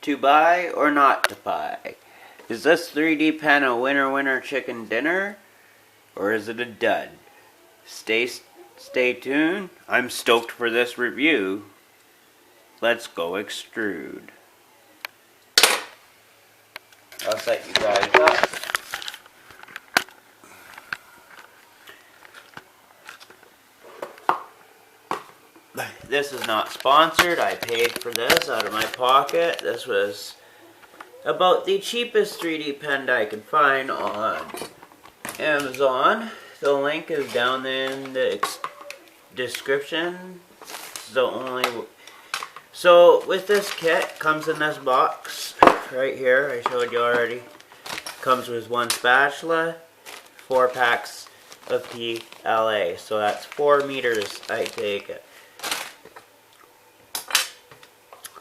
To buy or not to buy? Is this 3D pen a winner chicken dinner? Or is it a dud? Stay tuned. I'm stoked for this review. Let's go extrude. I'll set you guys up. This is not sponsored. I paid for this out of my pocket. This was about the cheapest 3D pen I could find on Amazon. The link is down in the description. So with this kit, comes in this box right here. I showed you already. Comes with one spatula, 4 packs of PLA. So that's 4 meters, I take it.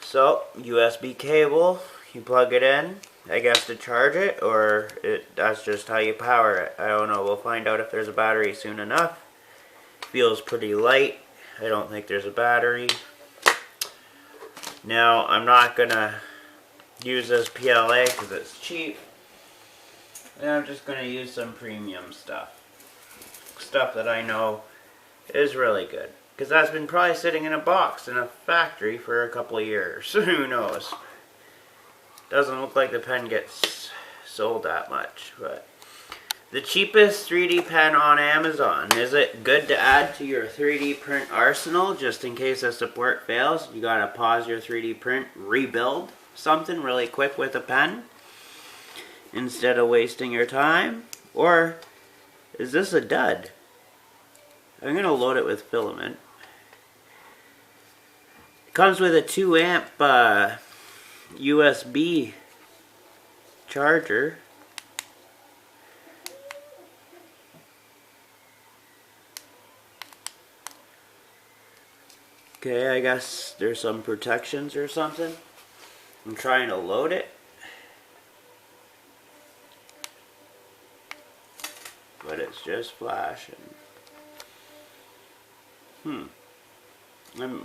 So, USB cable, you plug it in, I guess to charge it, or that's just how you power it. I don't know, we'll find out if there's a battery soon enough. Feels pretty light, I don't think there's a battery. Now, I'm not going to use this PLA because it's cheap. And I'm just going to use some premium stuff. Stuff that I know is really good. Because that's been probably sitting in a box in a factory for a couple of years. Who knows? Doesn't look like the pen gets sold that much. But the cheapest 3D pen on Amazon. Is it good to add to your 3D print arsenal just in case the support fails? You gotta pause your 3D print, rebuild something really quick with a pen instead of wasting your time? Or is this a dud? I'm gonna load it with filament. Comes with a 2 amp USB charger. Okay, I guess there's some protections or something. I'm trying to load it. But it's just flashing.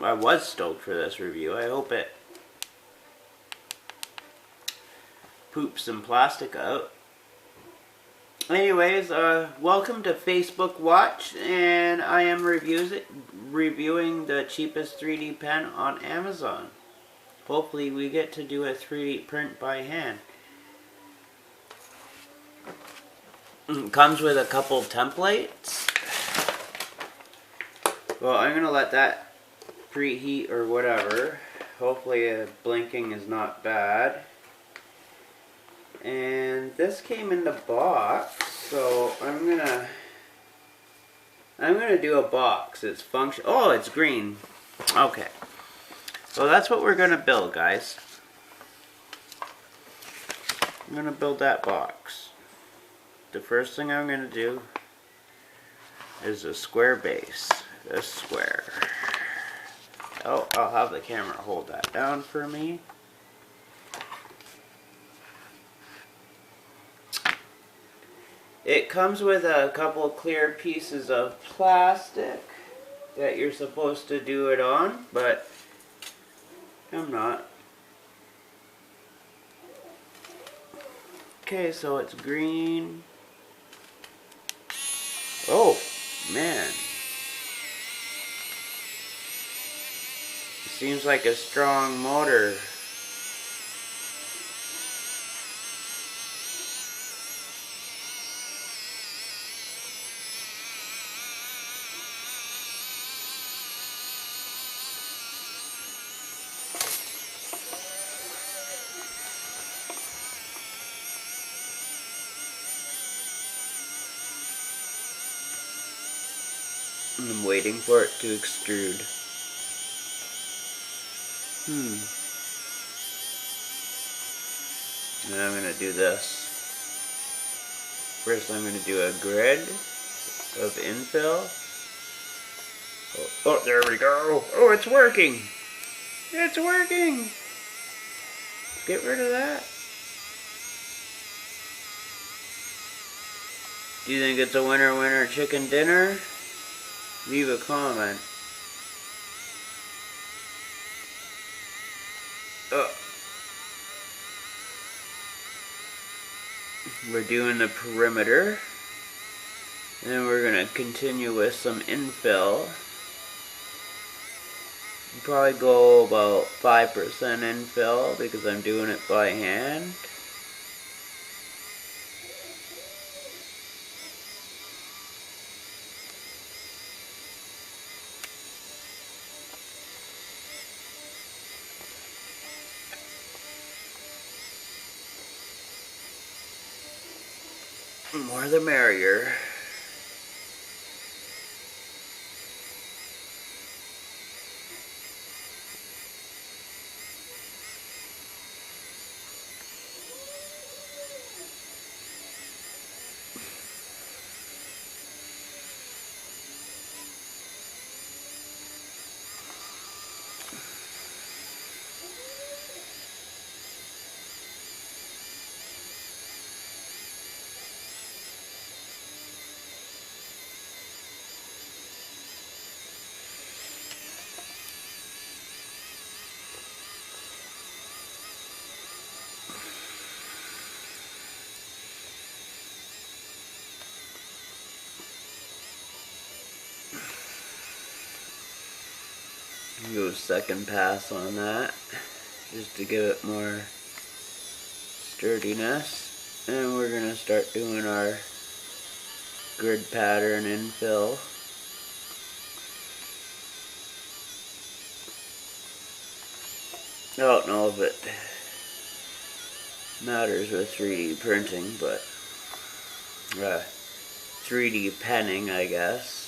I was stoked for this review. I hope it poops some plastic out. Anyways, welcome to Facebook Watch, and I am reviewing the cheapest 3D pen on Amazon. Hopefully we get to do a 3D print by hand. Comes with a couple templates. Well, I'm going to let that preheat or whatever. Hopefully blinking is not bad. And this came in the box, so I'm gonna do a box. It's function. Oh, it's green. Okay. So that's what we're gonna build, guys. I'm gonna build that box. The first thing I'm gonna do is a square base. This square. Oh, I'll have the camera hold that down for me. It comes with a couple clear pieces of plastic that you're supposed to do it on, but I'm not. Okay, so it's green. Oh, man. Seems like a strong motor. I'm waiting for it to extrude. And I'm going to do this. First I'm going to do a grid of infill. Oh, there we go. Oh, it's working. It's working. Get rid of that. Do you think it's a winner chicken dinner? Leave a comment. We're doing the perimeter. And we're going to continue with some infill. Probably go about 5% infill because I'm doing it by hand. More the merrier. Do a second pass on that just to give it more sturdiness. And we're going to start doing our grid pattern infill. I don't know if it matters with 3D printing, but 3D penning, I guess.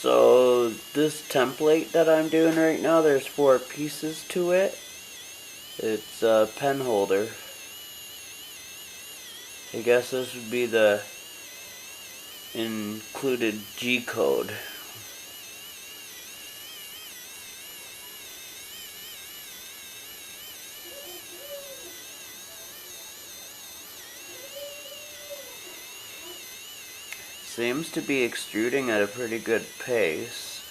So this template that I'm doing right now, there's 4 pieces to it. It's a pen holder. I guess this would be the included G code. Seems to be extruding at a pretty good pace.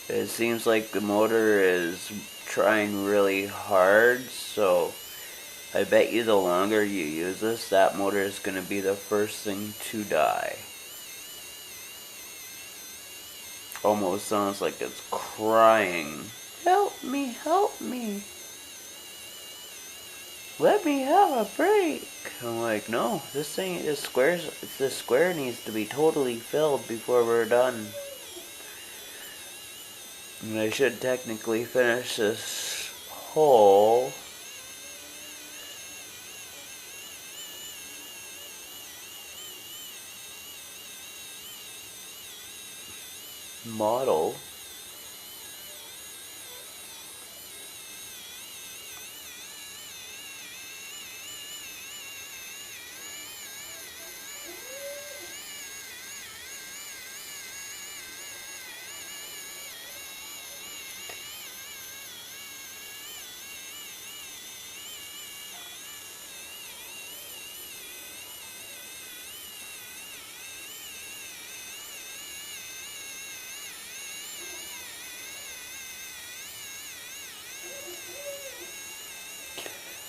It seems like the motor is trying really hard, so I bet you the longer you use this, that motor is going to be the first thing to die. Almost sounds like it's crying. Help me, help me. Let me have a break. I'm like, no, this square needs to be totally filled before we're done. And I should technically finish this whole model.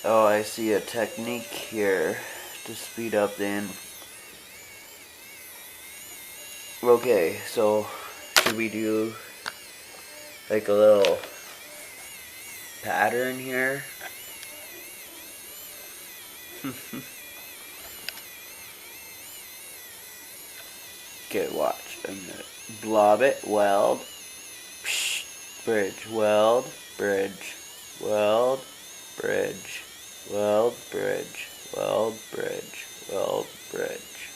Oh, I see a technique here to speed up the Okay, so should we do like a little pattern here? Okay, watch. I'm gonna blob it, weld, psh, bridge, weld, bridge, weld, bridge, weld, bridge, weld, bridge, weld, bridge,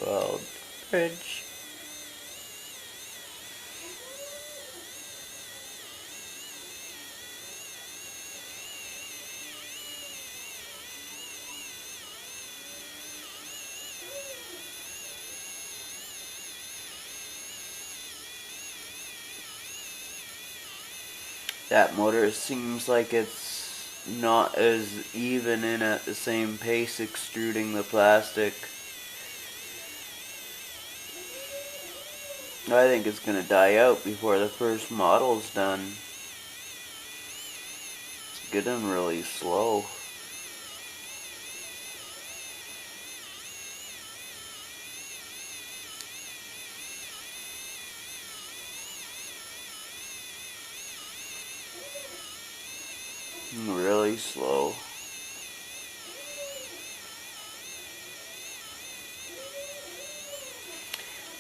weld, bridge. That motor seems like it's not as even in at the same pace extruding the plastic. I think it's gonna die out before the first model's done. It's getting really slow. Really slow.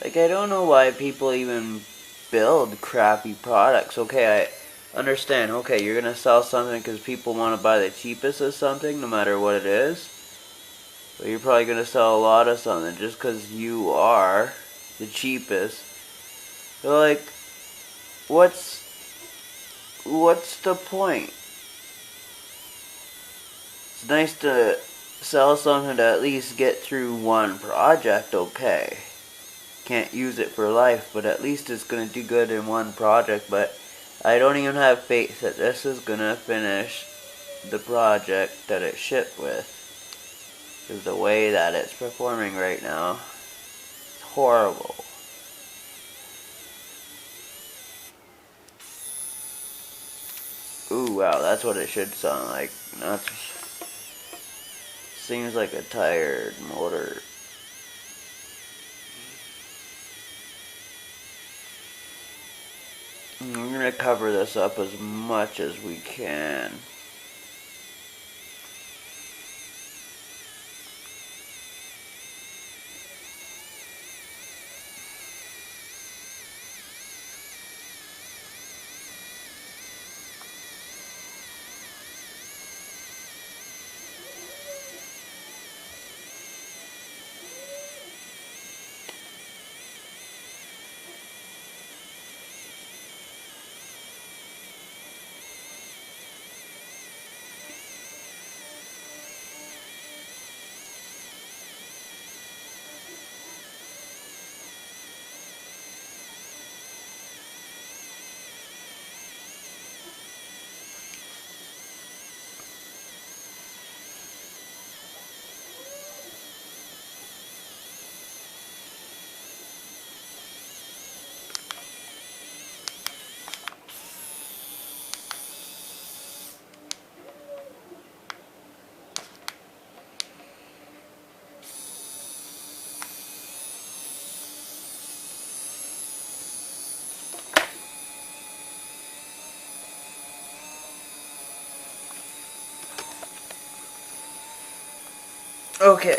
Like, I don't know why people even build crappy products. Okay, I understand. Okay, you're gonna sell something because people want to buy the cheapest of something, no matter what it is. But you're probably gonna sell a lot of something just because you are the cheapest. But like, what's the point? It's nice to sell something to at least get through one project, okay. Can't use it for life, but at least it's gonna do good in one project. But I don't even have faith that this is gonna finish the project that it shipped with. Because the way that it's performing right now, it's horrible. Ooh, wow, that's what it should sound like. That's seems like a tired motor. We're gonna cover this up as much as we can. Okay.